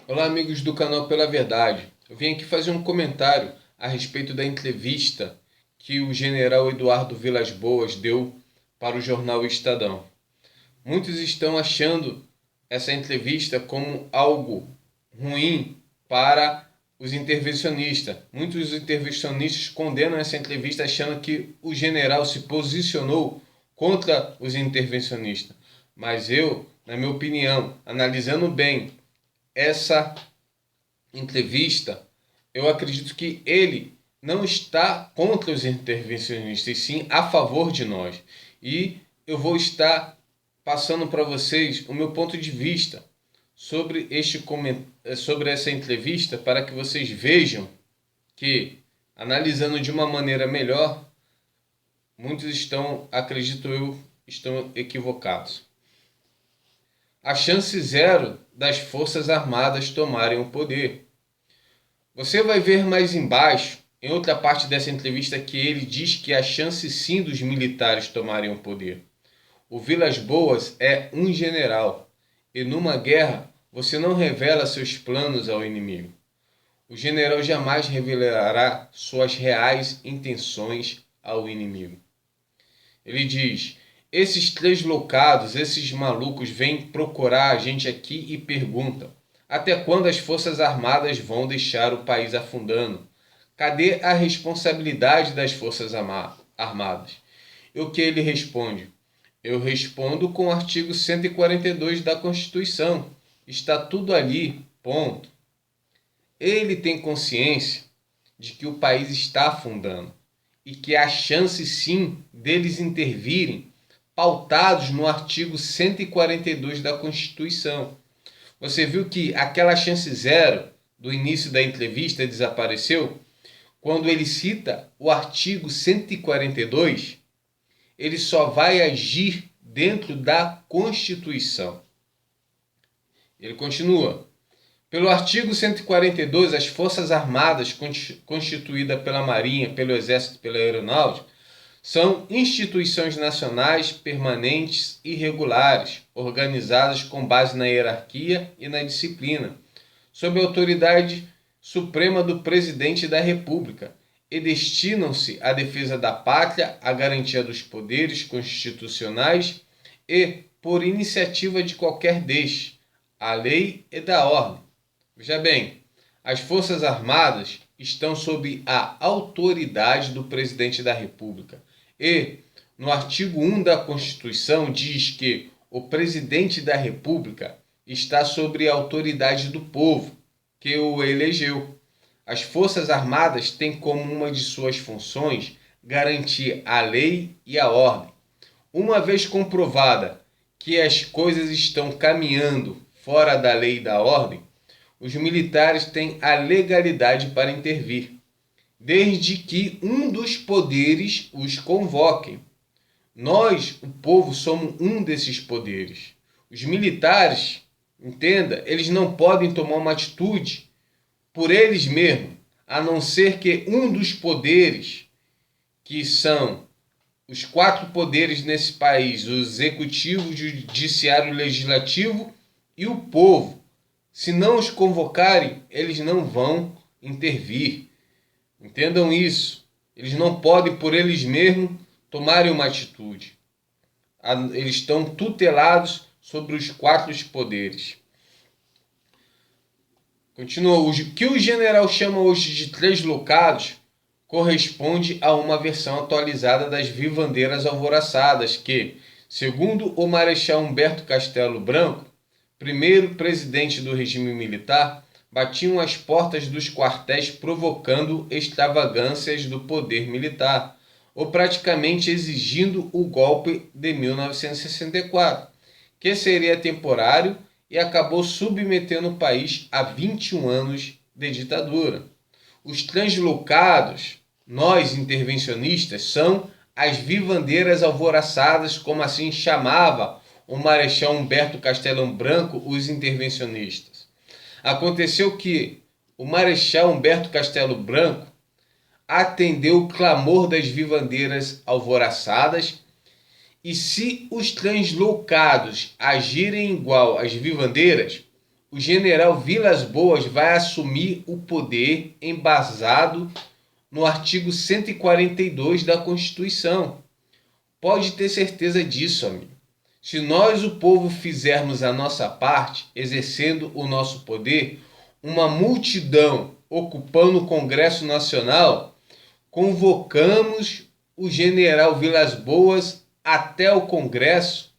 Olá, amigos do canal Pela Verdade. Eu vim aqui fazer um comentário a respeito da entrevista que o general Eduardo Vilas Boas deu para o jornal Estadão. Muitos estão achando essa entrevista como algo ruim para os intervencionistas. Muitos intervencionistas condenam essa entrevista achando que o general se posicionou contra os intervencionistas. Mas eu, na minha opinião, analisando bem essa entrevista, eu acredito que ele não está contra os intervencionistas, e sim a favor de nós. E eu vou estar passando para vocês o meu ponto de vista sobre sobre essa entrevista, para que vocês vejam que, analisando de uma maneira melhor, muitos estão, acredito eu, estão equivocados. A chance zero das Forças Armadas tomarem o poder. Você vai ver mais embaixo, em outra parte dessa entrevista, que ele diz que a chance sim dos militares tomarem o poder. O Vilas Boas é um general, e numa guerra você não revela seus planos ao inimigo. O general jamais revelará suas reais intenções ao inimigo. Ele diz: esses translocados, esses malucos vêm procurar a gente aqui e perguntam: até quando as Forças Armadas vão deixar o país afundando? Cadê a responsabilidade das Forças Armadas? E o que ele responde? Eu respondo com o artigo 142 da Constituição. Está tudo ali, ponto. Ele tem consciência de que o país está afundando e que há chance sim deles intervirem, pautados no artigo 142 da Constituição. Você viu que aquela chance zero do início da entrevista desapareceu? Quando ele cita o artigo 142, ele só vai agir dentro da Constituição. Ele continua: pelo artigo 142, as Forças Armadas, constituídas pela Marinha, pelo Exército e pela Aeronáutica, são instituições nacionais permanentes e regulares, organizadas com base na hierarquia e na disciplina, sob a autoridade suprema do Presidente da República, e destinam-se à defesa da pátria, à garantia dos poderes constitucionais e, por iniciativa de qualquer destes, à lei e da ordem. Veja bem, as Forças Armadas estão sob a autoridade do Presidente da República. E, no artigo 1 da Constituição, diz que o Presidente da República está sob a autoridade do povo, que o elegeu. As Forças Armadas têm como uma de suas funções garantir a lei e a ordem. Uma vez comprovada que as coisas estão caminhando fora da lei e da ordem, os militares têm a legalidade para intervir, desde que um dos poderes os convoquem. Nós, o povo, somos um desses poderes. Os militares, entenda, eles não podem tomar uma atitude por eles mesmos, a não ser que um dos poderes, que são os 4 poderes nesse país, o executivo, o judiciário, o legislativo e o povo, se não os convocarem, eles não vão intervir. Entendam isso. Eles não podem, por eles mesmos, tomarem uma atitude. Eles estão tutelados sobre os 4 poderes. Continua. O que o general chama hoje de translocados corresponde a uma versão atualizada das vivandeiras alvoroçadas que, segundo o Marechal Humberto Castelo Branco, primeiro presidente do regime militar, batiam as portas dos quartéis provocando extravagâncias do poder militar, ou praticamente exigindo o golpe de 1964, que seria temporário e acabou submetendo o país a 21 anos de ditadura. Os translocados, nós intervencionistas, são as vivandeiras alvoroçadas, como assim chamava o Marechal Humberto Castelo Branco os intervencionistas. Aconteceu que o Marechal Humberto Castelo Branco atendeu o clamor das vivandeiras alvoroçadas, e se os translocados agirem igual às vivandeiras, o general Vilas Boas vai assumir o poder embasado no artigo 142 da Constituição. Pode ter certeza disso, amigo. Se nós, o povo, fizermos a nossa parte, exercendo o nosso poder, uma multidão ocupando o Congresso Nacional, convocamos o general Vilas Boas até o Congresso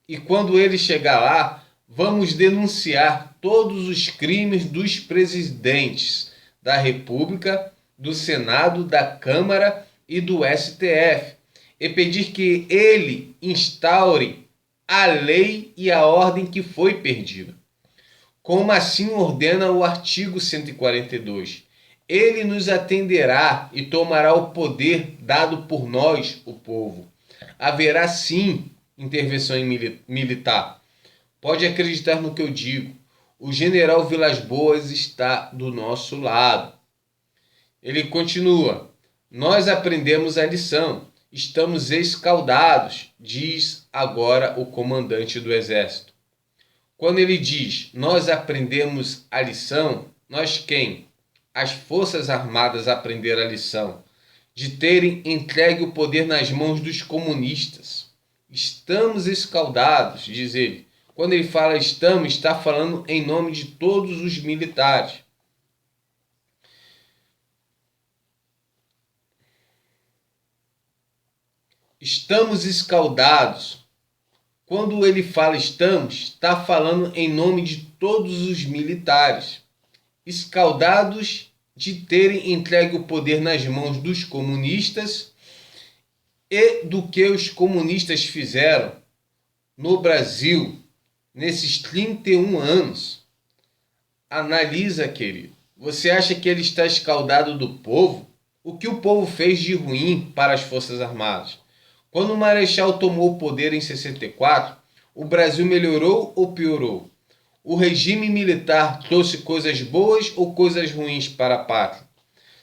e quando ele chegar lá, vamos denunciar todos os crimes dos presidentes da República, do Senado, da Câmara e do STF e pedir que ele instaure a lei e a ordem que foi perdida. Como assim ordena o artigo 142. Ele nos atenderá e tomará o poder dado por nós, o povo. Haverá sim intervenção militar. Pode acreditar no que eu digo. O general Vilas Boas está do nosso lado. Ele continua. Nós aprendemos a lição. Estamos escaldados, diz agora o comandante do Exército. Quando ele diz, nós aprendemos a lição, nós quem? As Forças Armadas aprenderam a lição de terem entregue o poder nas mãos dos comunistas. Estamos escaldados, diz ele. Quando ele fala estamos, está falando em nome de todos os militares. Estamos escaldados. Quando ele fala estamos, está falando em nome de todos os militares. Escaldados de terem entregue o poder nas mãos dos comunistas e do que os comunistas fizeram no Brasil nesses 31 anos. Analisa, querido. Você acha que ele está escaldado do povo? O que o povo fez de ruim para as Forças Armadas? Quando o Marechal tomou o poder em 64, o Brasil melhorou ou piorou? O regime militar trouxe coisas boas ou coisas ruins para a pátria?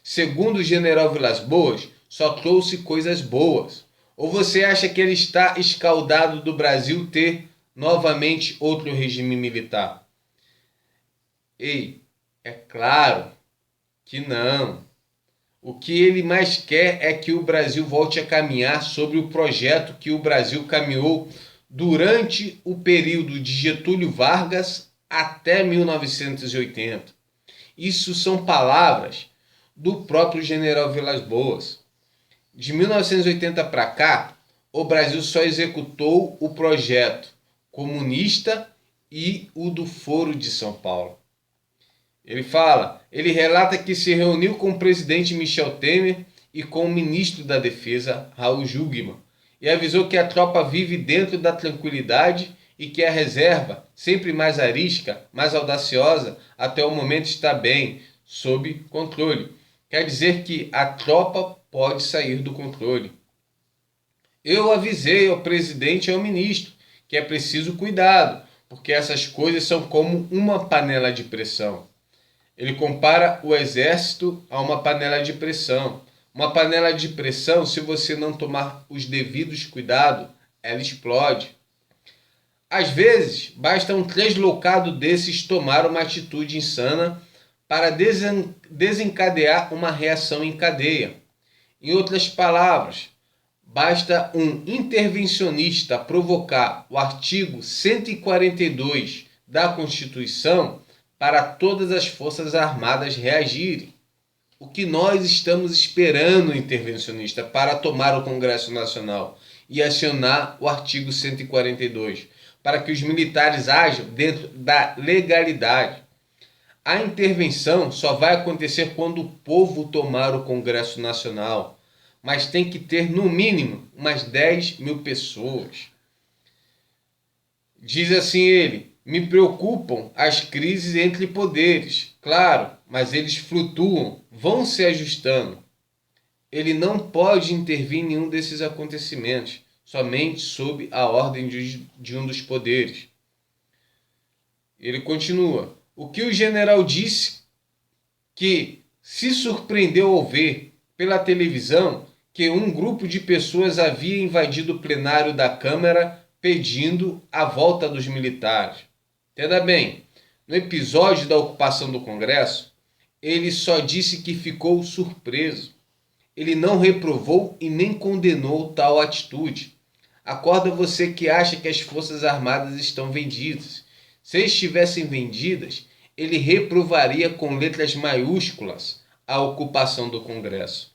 Segundo o general Vilas Boas, só trouxe coisas boas. Ou você acha que ele está escaldado do Brasil ter novamente outro regime militar? Ei, é claro que não. O que ele mais quer é que o Brasil volte a caminhar sobre o projeto que o Brasil caminhou durante o período de Getúlio Vargas até 1980. Isso são palavras do próprio general Vilas Boas. De 1980 para cá, o Brasil só executou o projeto comunista e o do Foro de São Paulo. Ele relata que se reuniu com o presidente Michel Temer e com o ministro da Defesa, Raul Jungmann, e avisou que a tropa vive dentro da tranquilidade e que a reserva, sempre mais arisca, mais audaciosa, até o momento está bem, sob controle. Quer dizer que a tropa pode sair do controle. Eu avisei ao presidente e ao ministro que é preciso cuidado, porque essas coisas são como uma panela de pressão. Ele compara o exército a uma panela de pressão. Uma panela de pressão, se você não tomar os devidos cuidados, ela explode. Às vezes, basta um translocado desses tomar uma atitude insana para desencadear uma reação em cadeia. Em outras palavras, basta um intervencionista provocar o artigo 142 da Constituição para todas as Forças Armadas reagirem. O que nós estamos esperando, intervencionista, para tomar o Congresso Nacional e acionar o artigo 142, para que os militares ajam dentro da legalidade. A intervenção só vai acontecer quando o povo tomar o Congresso Nacional, mas tem que ter no mínimo umas 10 mil pessoas. Diz assim ele: me preocupam as crises entre poderes, claro, mas eles flutuam, vão se ajustando. Ele não pode intervir em nenhum desses acontecimentos, somente sob a ordem de um dos poderes. Ele continua: o que o general disse que se surpreendeu ao ver pela televisão que um grupo de pessoas havia invadido o plenário da Câmara pedindo a volta dos militares. Entenda bem, No episódio da ocupação do Congresso, ele só disse que ficou surpreso. Ele não reprovou e nem condenou tal atitude. Acorda você que acha que as Forças Armadas estão vendidas. Se estivessem vendidas, ele reprovaria com letras maiúsculas a ocupação do Congresso.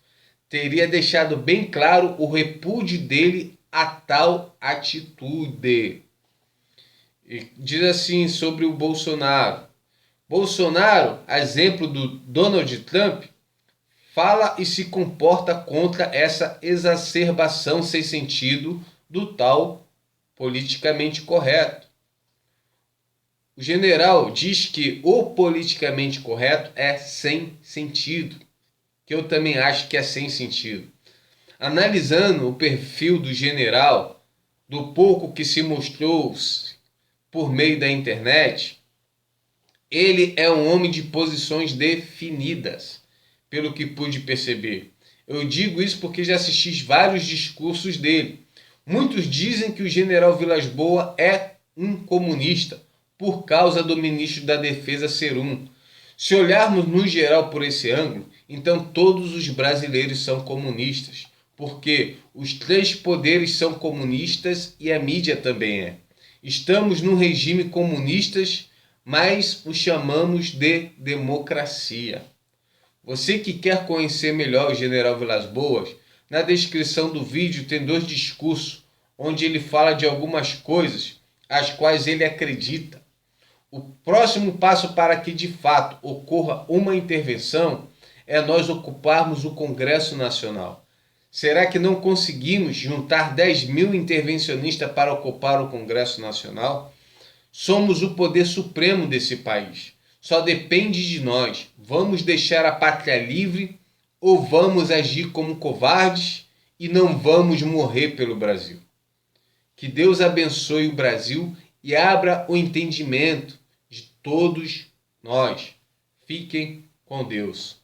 Teria deixado bem claro o repúdio dele a tal atitude. E diz assim sobre o Bolsonaro. Bolsonaro, a exemplo do Donald Trump, fala e se comporta contra essa exacerbação sem sentido do tal politicamente correto. O general diz que o politicamente correto é sem sentido, que eu também acho que é sem sentido. Analisando o perfil do general, do pouco que se mostrou por meio da internet, ele é um homem de posições definidas, pelo que pude perceber. Eu digo isso porque já assisti vários discursos dele. Muitos dizem que o general Vilas Boas é um comunista, por causa do ministro da Defesa ser um. Se olharmos no geral por esse ângulo, então todos os brasileiros são comunistas, porque os três poderes são comunistas e a mídia também é. Estamos num regime comunista, mas o chamamos de democracia. Você que quer conhecer melhor o general Vilas Boas, na descrição do vídeo tem 2 discursos, onde ele fala de algumas coisas às quais ele acredita. O próximo passo para que de fato ocorra uma intervenção é nós ocuparmos o Congresso Nacional. Será que não conseguimos juntar 10.000 intervencionistas para ocupar o Congresso Nacional? Somos o poder supremo desse país. Só depende de nós. Vamos deixar a pátria livre ou vamos agir como covardes e não vamos morrer pelo Brasil? Que Deus abençoe o Brasil e abra o entendimento de todos nós. Fiquem com Deus.